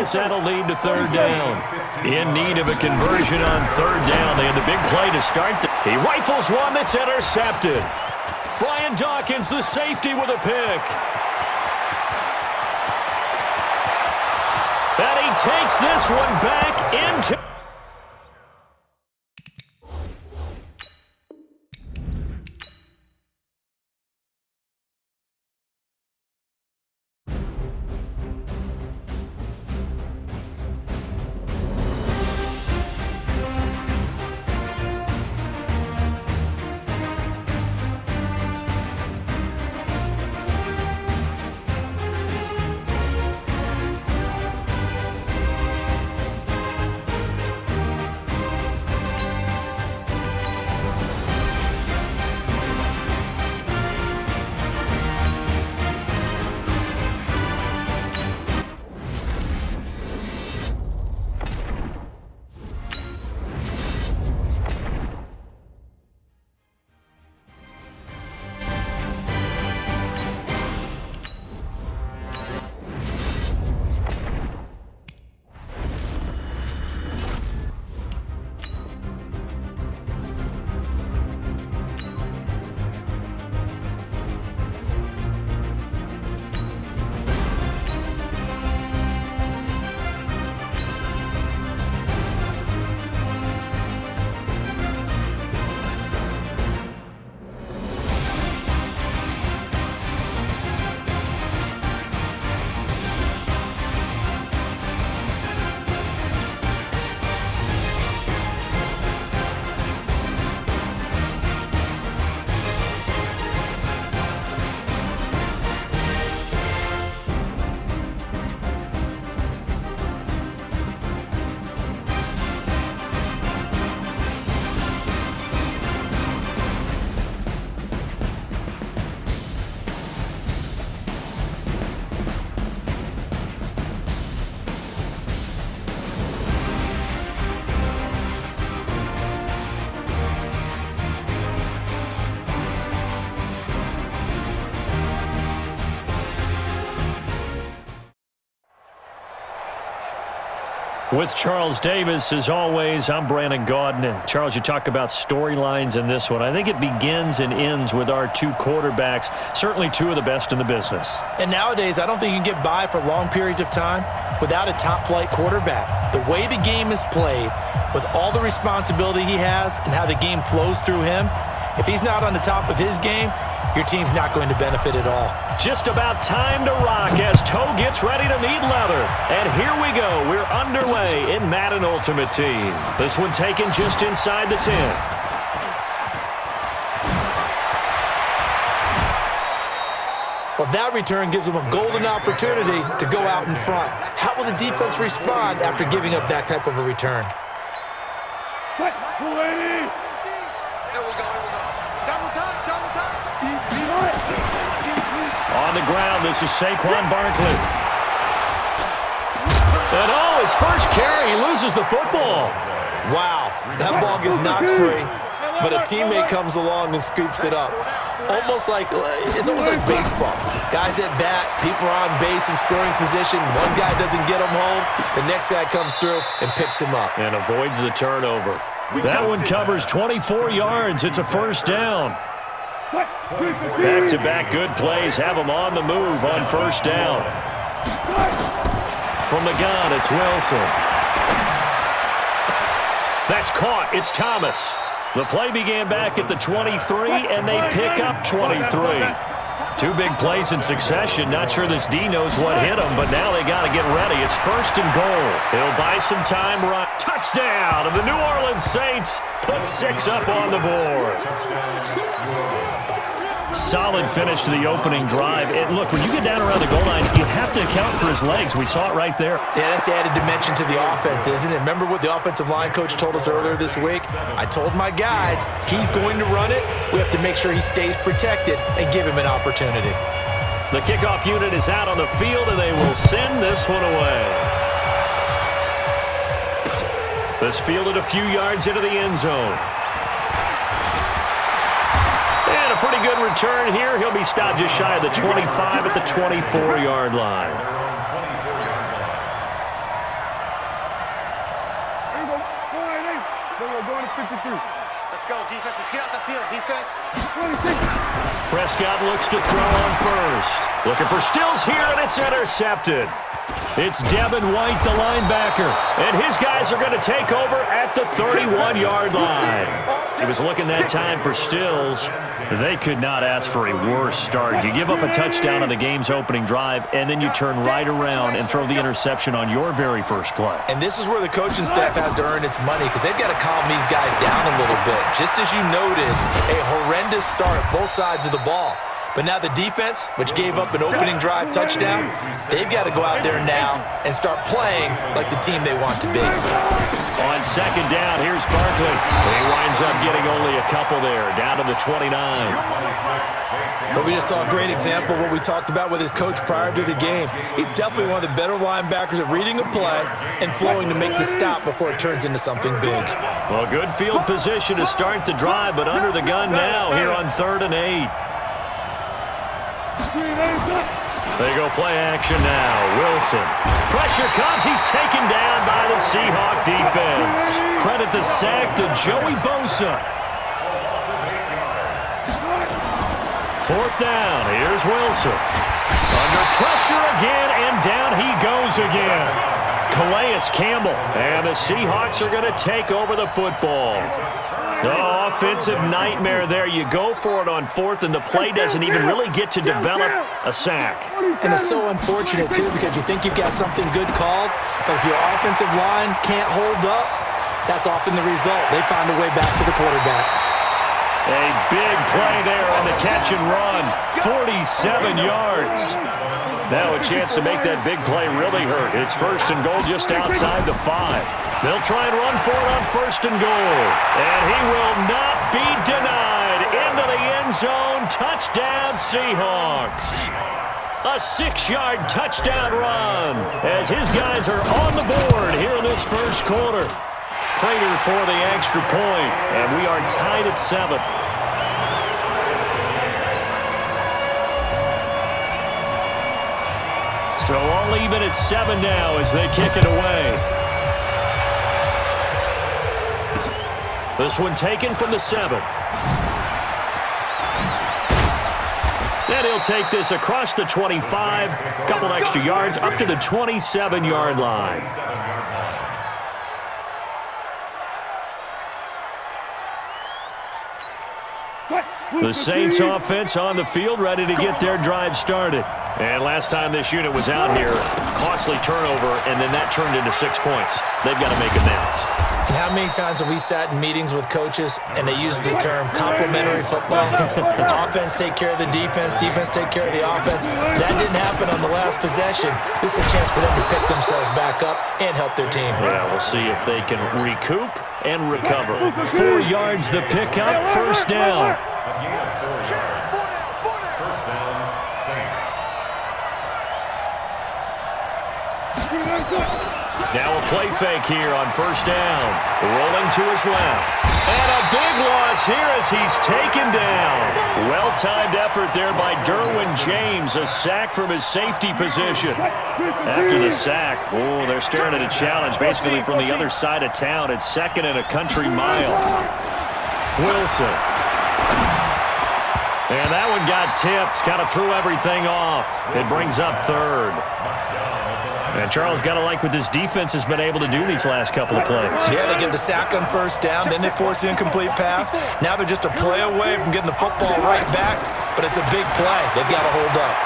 as that'll lead to third down. In need of a conversion on third down. They had the big play to start. He rifles one that's intercepted. Brian Dawkins, the safety, with a pick. And he takes this one back into... With Charles Davis, as always, I'm Brandon Gaudin. Charles, you talk about storylines in this one. I think it begins and ends with our two quarterbacks, certainly two of the best in the business. And nowadays, I don't think you can get by for long periods of time without a top-flight quarterback. The way the game is played, with all the responsibility he has and how the game flows through him, if he's not on the top of his game, your team's not going to benefit at all. Just about time to rock as Toe gets ready to meet leather. And here we go. We're underway in Madden Ultimate Team. This one taken just inside the 10. Well, that return gives them a golden opportunity to go out in front. How will the defense respond after giving up that type of a return? On the ground, this is Saquon Barkley. And his first carry, he loses the football. Wow, that ball gets knocked free, but a teammate comes along and scoops it up. It's almost like baseball. Guys at bat, people are on base in scoring position. One guy doesn't get him home, the next guy comes through and picks him up. And avoids the turnover. That one covers 24 yards. It's a first down. Back-to-back good plays have them on the move on first down. From the gun, it's Wilson. That's caught. It's Thomas. The play began back at the 23, and they pick up 23. Two big plays in succession. Not sure this D knows what hit him, but now they got to get ready. It's first and goal. He'll buy some time. Touchdown, and the New Orleans Saints put 6 up on the board. Solid finish to the opening drive. And look, when you get down around the goal line, you have to account for his legs. We saw it right there. Yeah, that's the added dimension to the offense, isn't it? Remember what the offensive line coach told us earlier this week? I told my guys, he's going to run it. We have to make sure he stays protected and give him an opportunity. The kickoff unit is out on the field, and they will send this one away. This fielded a few yards into the end zone. And a pretty good return here. He'll be stopped just shy of the 25 at the 24-yard line. Let's go, defense. Let's get out the field, defense. Prescott looks to throw on first. Looking for Stills here, and it's intercepted. It's Devin White, the linebacker, and his guys are going to take over at the 31-yard line. He was looking that time for Stills. They could not ask for a worse start. You give up a touchdown on the game's opening drive, and then you turn right around and throw the interception on your very first play. And this is where the coaching staff has to earn its money because they've got to calm these guys down a little bit. Just as you noted, a horrendous start, both sides of the ball. But now the defense, which gave up an opening drive touchdown, they've got to go out there now and start playing like the team they want to be. On second down, here's Barkley. He winds up getting only a couple there, down to the 29. But we just saw a great example of what we talked about with his coach prior to the game. He's definitely one of the better linebackers at reading a play and flowing to make the stop before it turns into something big. Well, good field position to start the drive, but under the gun now here on 3rd and 8. They go play action now. Wilson. Pressure comes. He's taken down by the Seahawk defense. Credit the sack to Joey Bosa. 4th down. Here's Wilson. Under pressure again, and down he goes again. Calais Campbell. And the Seahawks are going to take over the football. Oh, offensive nightmare there. You go for it on 4th, and the play doesn't even really get to develop a sack. And it's so unfortunate, too, because you think you've got something good called, but if your offensive line can't hold up, that's often the result. They find a way back to the quarterback. A big play there on the catch and run. 47 yards. Now a chance to make that big play really hurt. It's 1st and goal just outside the 5. They'll try and run for it on 1st and goal. And he will not be denied. Into the end zone. Touchdown, Seahawks. A 6-yard touchdown run as his guys are on the board here in this first quarter. Prater for the extra point, and we are tied at 7. So all even at 7 now as they kick it away. This one taken from the 7. And he'll take this across the 25, couple extra yards up to the 27-yard line. The Saints offense on the field, ready to get their drive started. And last time this unit was out here, costly turnover, and then that turned into 6 points. They've got to make amends. And how many times have we sat in meetings with coaches and they use the term complementary football? Offense take care of the defense, defense take care of the offense. That didn't happen on the last possession. This is a chance for them to pick themselves back up and help their team. Yeah, we'll see if they can recoup and recover. 4 yards the pickup, 1st down. First down, Saints. Now a play fake here on 1st down. Rolling to his left. And a big loss here as he's taken down. Well-timed effort there by Derwin James. A sack from his safety position. After the sack, oh, they're staring at a challenge basically from the other side of town. It's 2nd and a country mile. Wilson. And that one got tipped. Kind of threw everything off. It brings up 3rd. And Charles got to like what this defense has been able to do these last couple of plays. Yeah, they get the sack on 1st down, then they force the incomplete pass. Now they're just a play away from getting the football right back, but it's a big play. They've got to hold up.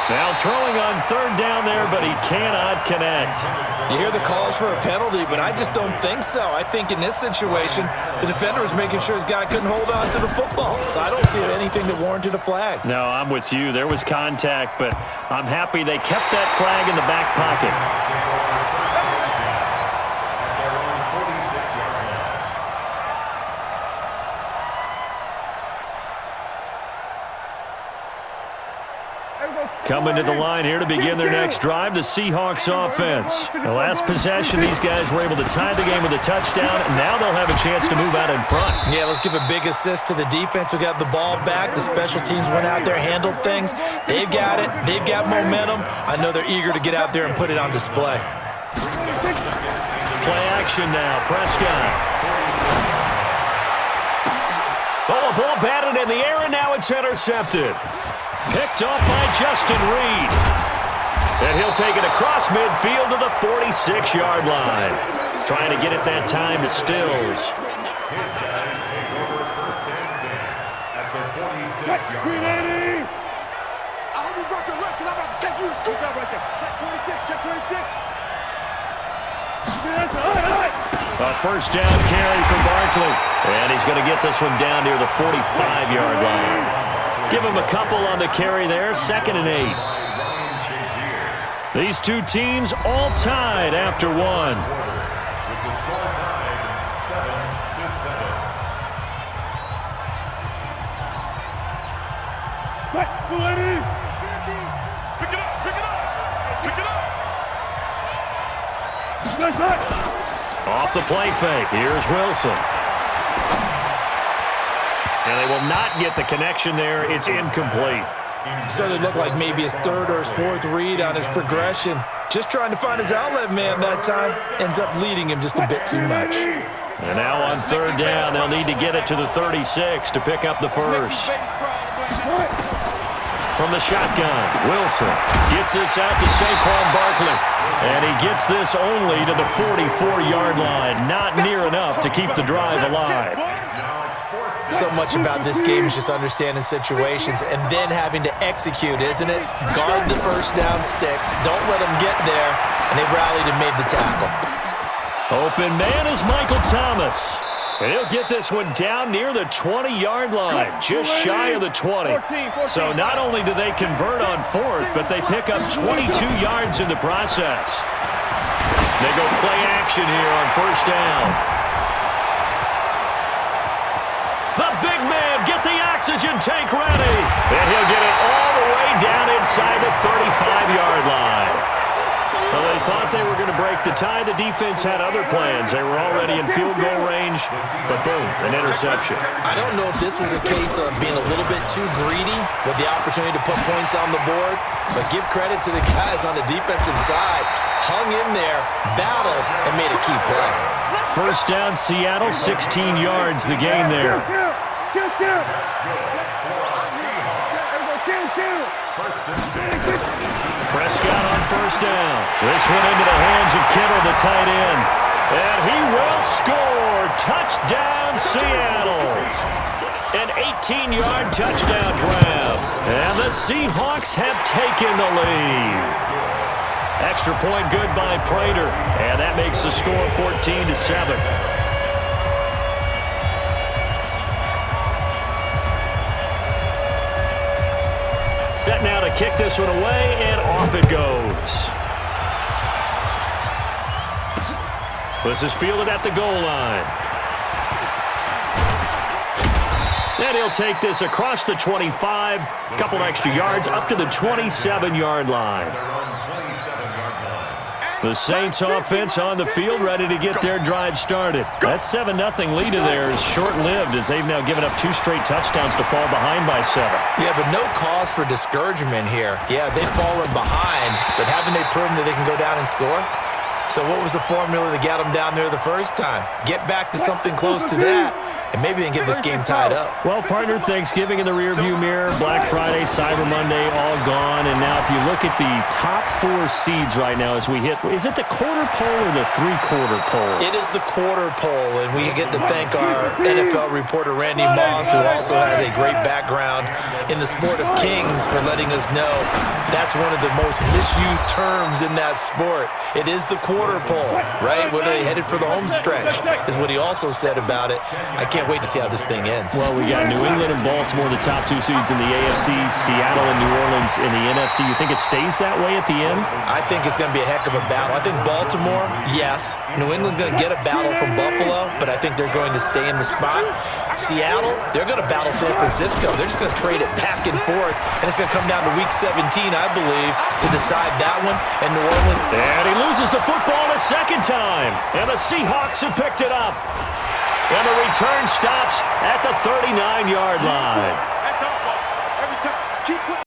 Now throwing on 3rd down there, but he cannot connect. You hear the calls for a penalty, but I just don't think so. I think in this situation, the defender was making sure his guy couldn't hold on to the football. So I don't see anything that warranted a flag. No, I'm with you. There was contact, but I'm happy they kept that flag in the back pocket. Coming to the line here to begin their next drive, the Seahawks offense. The last possession, these guys were able to tie the game with a touchdown, and now they'll have a chance to move out in front. Yeah, let's give a big assist to the defense who got the ball back. The special teams went out there, handled things. They've got it. They've got momentum. I know they're eager to get out there and put it on display. play action now. Prescott. Oh, a ball batted in the air, and now it's intercepted. Picked off by Justin Reed. And he'll take it across midfield to the 46-yard line. Trying to get it that time to Stills. His guys take over first and 10 at the 46-yard line. I hope you brought your left because I'm about to take you to scoop that right there. Check 26, check 26. A first down carry for Barkley. And he's going to get this one down near the 45-yard line. Give him a couple on the carry there, 2nd and 8. These two teams all tied after one. With the score tied 7-7. Back to Eddie. Pick it up, pick it up, pick it up. Nice back. Off the play fake, here's Wilson. And they will not get the connection there. It's incomplete. So it looked like maybe his third or his fourth read on his progression. Just trying to find his outlet man that time. Ends up leading him just a bit too much. And now on third down, they'll need to get it to the 36 to pick up the first. From the shotgun, Wilson gets this out to Saquon Barkley. And he gets this only to the 44-yard line. Not near enough to keep the drive alive. So much about this game is just understanding situations and then having to execute, isn't it? Guard the first down sticks. Don't let them get there. And they rallied and made the tackle. Open man is Michael Thomas. And he'll get this one down near the 20-yard line, just shy of the 20. So not only do they convert on fourth, but they pick up 22 yards in the process. They go play action here on first down. The big man, get the oxygen tank ready. And he'll get it all the way down inside the 35-yard line. Well, they thought they were going to break the tie. The defense had other plans. They were already in field goal range, but boom, an interception. I don't know if this was a case of being a little bit too greedy with the opportunity to put points on the board, but give credit to the guys on the defensive side. Hung in there, battled, and made a key play. First down, Seattle, 16 yards, the gain there. Prescott on first down. This one into the hands of Kittle, the tight end. And he will score. Touchdown, Seattle. An 18-yard touchdown grab. And the Seahawks have taken the lead. Extra point good by Prater. And that makes the score 14-7. Set now to kick this one away, and off it goes. This is fielded at the goal line. And he'll take this across the 25, couple extra yards, up to the 27-yard line. The Saints offense on the field, ready to get their drive started. That 7-0 lead of theirs short-lived as they've now given up 2 straight touchdowns to fall behind by 7. Yeah, but no cause for discouragement here. Yeah, they've fallen behind, but haven't they proven that they can go down and score? So what was the formula that got them down there the first time? Get back to something close to that, and maybe they can get this game tied up. Well, partner, Thanksgiving in the rearview mirror, Black Friday, Cyber Monday, all gone. And now if you look at the top 4 seeds right now as we hit, is it the quarter pole or the 3/4 pole? It is the quarter pole, and we get to thank our NFL reporter, Randy Moss, who also has a great background in the sport of kings, for letting us know that's one of the most misused terms in that sport. It is the quarter pole, right? When they headed for the home stretch is what he also said about it. I can't wait to see how this thing ends. Well, we got New England and Baltimore, the top 2 seeds in the AFC, Seattle and New Orleans in the NFC. You think it stays that way at the end? I think it's going to be a heck of a battle. I think Baltimore, yes. New England's going to get a battle from Buffalo, but I think they're going to stay in the spot. Seattle, they're going to battle San Francisco. They're just going to trade it back and forth, and it's going to come down to Week 17, I believe, to decide that one. And New Orleans. And he loses the football a second time, and the Seahawks have picked it up. And the return stops at the 39-yard line.